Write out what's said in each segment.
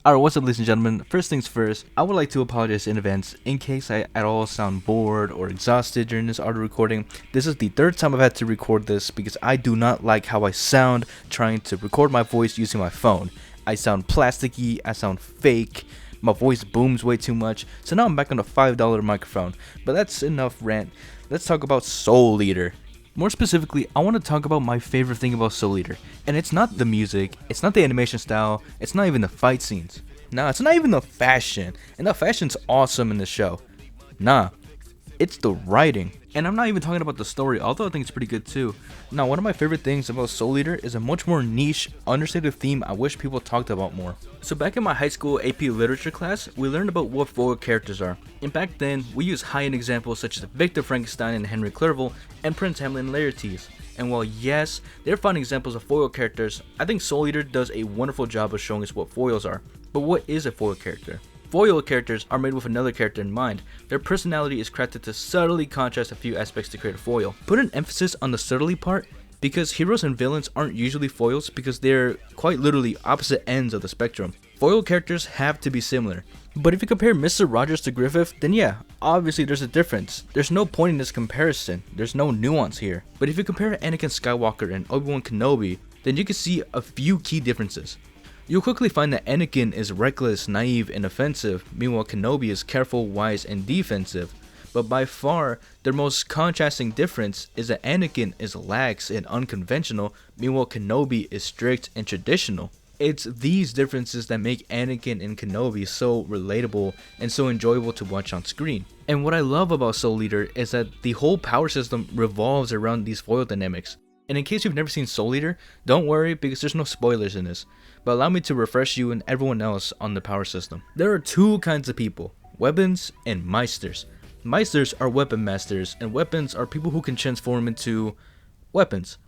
Alright, what's up, ladies and gentlemen? First things first, I would like to apologize in advance in case I at all sound bored or exhausted during this audio recording. This is the third time I've had to record this because I do not like how I sound trying to record my voice using my phone. I sound plasticky, I sound fake, my voice booms way too much, so now I'm back on a $5 microphone. But that's enough rant. Let's talk about Soul Eater. More specifically, I want to talk about my favorite thing about Soul Eater. And it's not the music, it's not the animation style, it's not even the fight scenes. Nah, it's not even the fashion. And the fashion's awesome in the show. Nah, it's the writing. And I'm not even talking about the story, although I think it's pretty good too. Now, one of my favorite things about Soul Eater is a much more niche, understated theme I wish people talked about more. So back in my high school AP literature class, we learned about what foil characters are. And back then, we used high-end examples such as Victor Frankenstein and Henry Clerval, and Prince Hamlet and Laertes. And while yes, they're fun examples of foil characters, I think Soul Eater does a wonderful job of showing us what foils are. But what is a foil character? Foil characters are made with another character in mind. Their personality is crafted to subtly contrast a few aspects to create a foil. Put an emphasis on the subtlety part because heroes and villains aren't usually foils because they're quite literally opposite ends of the spectrum. Foil characters have to be similar. But if you compare Mr. Rogers to Griffith, then yeah, obviously there's a difference. There's no point in this comparison. There's no nuance here. But if you compare Anakin Skywalker and Obi-Wan Kenobi, then you can see a few key differences. You'll quickly find that Anakin is reckless, naive, and offensive, meanwhile Kenobi is careful, wise, and defensive. But by far, their most contrasting difference is that Anakin is lax and unconventional, meanwhile Kenobi is strict and traditional. It's these differences that make Anakin and Kenobi so relatable and so enjoyable to watch on screen. And what I love about Soul Eater is that the whole power system revolves around these foil dynamics. And in case you've never seen Soul Eater, don't worry because there's no spoilers in this. But allow me to refresh you and everyone else on the power system. There are two kinds of people, weapons and meisters. Meisters are weapon masters, and weapons are people who can transform into weapons.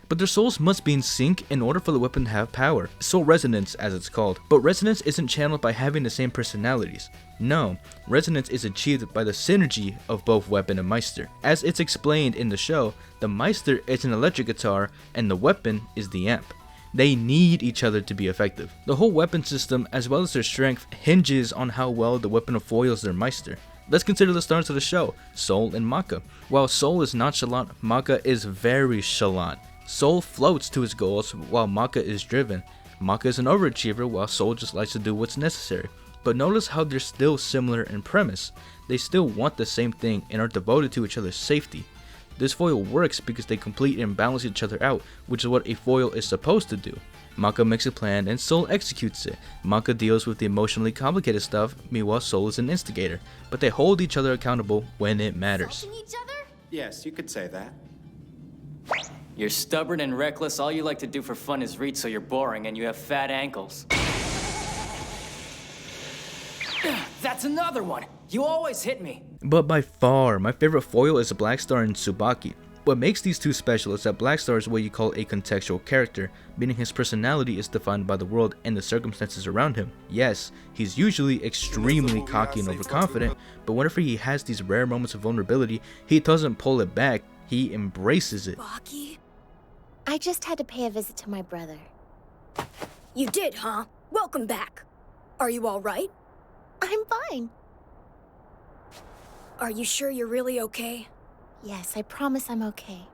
But their souls must be in sync in order for the weapon to have power. Soul resonance, as it's called. But resonance isn't channeled by having the same personalities. No, resonance is achieved by the synergy of both weapon and meister. As it's explained in the show, the meister is an electric guitar and the weapon is the amp. They need each other to be effective. The whole weapon system, as well as their strength, hinges on how well the weapon foils their meister. Let's consider the stars of the show, Soul and Maka. While Soul is nonchalant, Maka is very chalant. Soul floats to his goals while Maka is driven. Maka is an overachiever while Soul just likes to do what's necessary. But notice how they're still similar in premise. They still want the same thing and are devoted to each other's safety. This foil works because they complete and balance each other out, which is what a foil is supposed to do. Maka makes a plan and Soul executes it. Maka deals with the emotionally complicated stuff, meanwhile Soul is an instigator. But they hold each other accountable when it matters. Each other? Yes, you could say that. You're stubborn and reckless. All you like to do for fun is read, so you're boring and you have fat ankles. That's another one. You always hit me. But by far, my favorite foil is Blackstar and Tsubaki. What makes these two special is that Blackstar is what you call a contextual character, meaning his personality is defined by the world and the circumstances around him. Yes, he's usually extremely cocky and overconfident, but whenever he has these rare moments of vulnerability, he doesn't pull it back, he embraces it. Baki? I just had to pay a visit to my brother. You did, huh? Welcome back. Are you all right? I'm fine. Are you sure you're really okay? Yes, I promise I'm okay.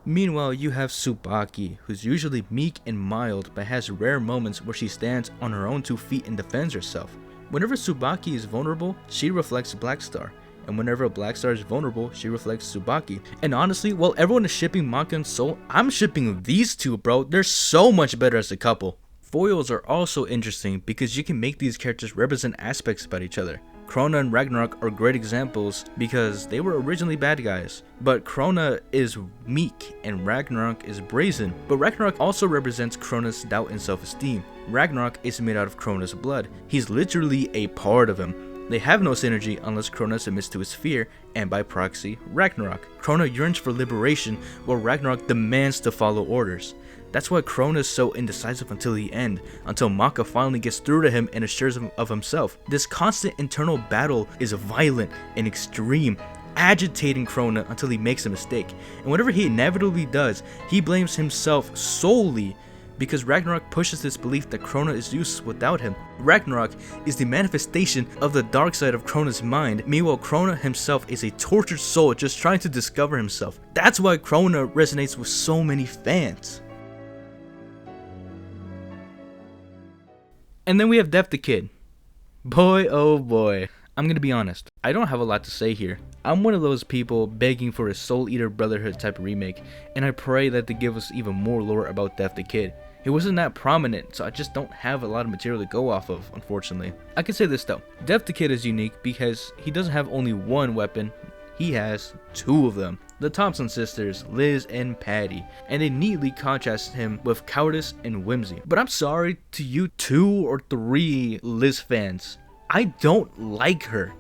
Meanwhile, you have Tsubaki, who's usually meek and mild but has rare moments where she stands on her own 2 feet and defends herself. Whenever Tsubaki is vulnerable, she reflects Blackstar. And whenever Blackstar is vulnerable, she reflects Tsubaki. And honestly, while everyone is shipping Maka and Soul, I'm shipping these two, bro. They're so much better as a couple. Foils are also interesting because you can make these characters represent aspects about each other. Krona and Ragnarok are great examples because they were originally bad guys. But Krona is meek and Ragnarok is brazen. But Ragnarok also represents Krona's doubt and self-esteem. Ragnarok is made out of Krona's blood. He's literally a part of him. They have no synergy unless Krona submits to his fear, and by proxy, Ragnarok. Krona yearns for liberation, while Ragnarok demands to follow orders. That's why Krona is so indecisive until the end, until Maka finally gets through to him and assures him of himself. This constant internal battle is violent and extreme, agitating Krona until he makes a mistake. And whatever he inevitably does, he blames himself solely because Ragnarok pushes this belief that Krona is useless without him. Ragnarok is the manifestation of the dark side of Krona's mind, meanwhile Krona himself is a tortured soul just trying to discover himself. That's why Krona resonates with so many fans. And then we have Death the Kid. Boy oh boy. I'm gonna be honest, I don't have a lot to say here. I'm one of those people begging for a Soul Eater Brotherhood type of remake, and I pray that they give us even more lore about Death the Kid. He wasn't that prominent, so I just don't have a lot of material to go off of, unfortunately. I can say this though, Death the Kid is unique because he doesn't have only one weapon, he has two of them. The Thompson sisters, Liz and Patty, and they neatly contrast him with cowardice and whimsy. But I'm sorry to you 2 or 3 Liz fans, I don't like her.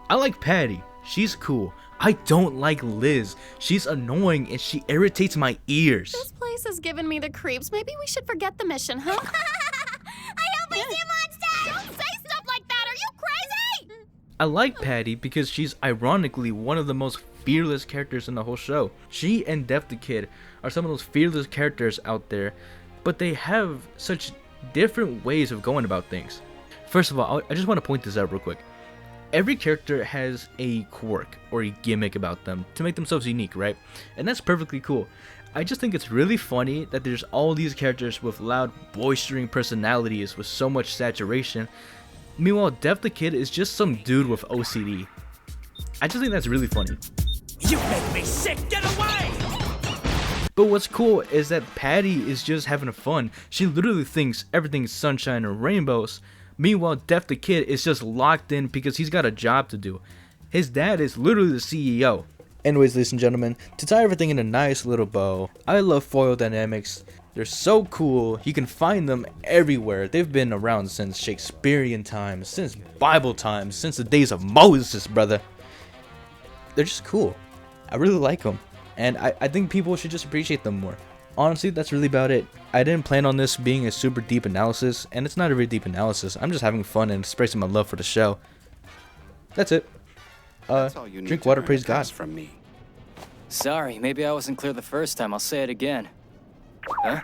I like Patty, she's cool. I don't like Liz, she's annoying and she irritates my ears. This place is giving me the creeps. Maybe we should forget the mission, huh? I hope I see a monster! Don't say stuff like that! Are you crazy? I like Patty because she's ironically one of the most fearless characters in the whole show. She and Death the Kid are some of those fearless characters out there, but they have such different ways of going about things. First of all, I just want to point this out real quick. Every character has a quirk or a gimmick about them to make themselves unique, right? And that's perfectly cool. I just think it's really funny that there's all these characters with loud, boistering personalities with so much saturation. Meanwhile, Death the Kid is just some dude with OCD. I just think that's really funny. You make me sick! Get away! But what's cool is that Patty is just having fun. She literally thinks everything's sunshine and rainbows. Meanwhile, Death the Kid is just locked in because he's got a job to do. His dad is literally the CEO. Anyways, ladies and gentlemen, to tie everything in a nice little bow, I love foil dynamics. They're so cool. You can find them everywhere. They've been around since Shakespearean times, since Bible times, since the days of Moses, brother. They're just cool. I really like them. And I think people should just appreciate them more. Honestly, that's really about it. I didn't plan on this being a super deep analysis, and it's not a very deep analysis. I'm just having fun and expressing my love for the show. That's it. Drink water, praise God. From me. Sorry, maybe I wasn't clear the first time. I'll say it again. Huh?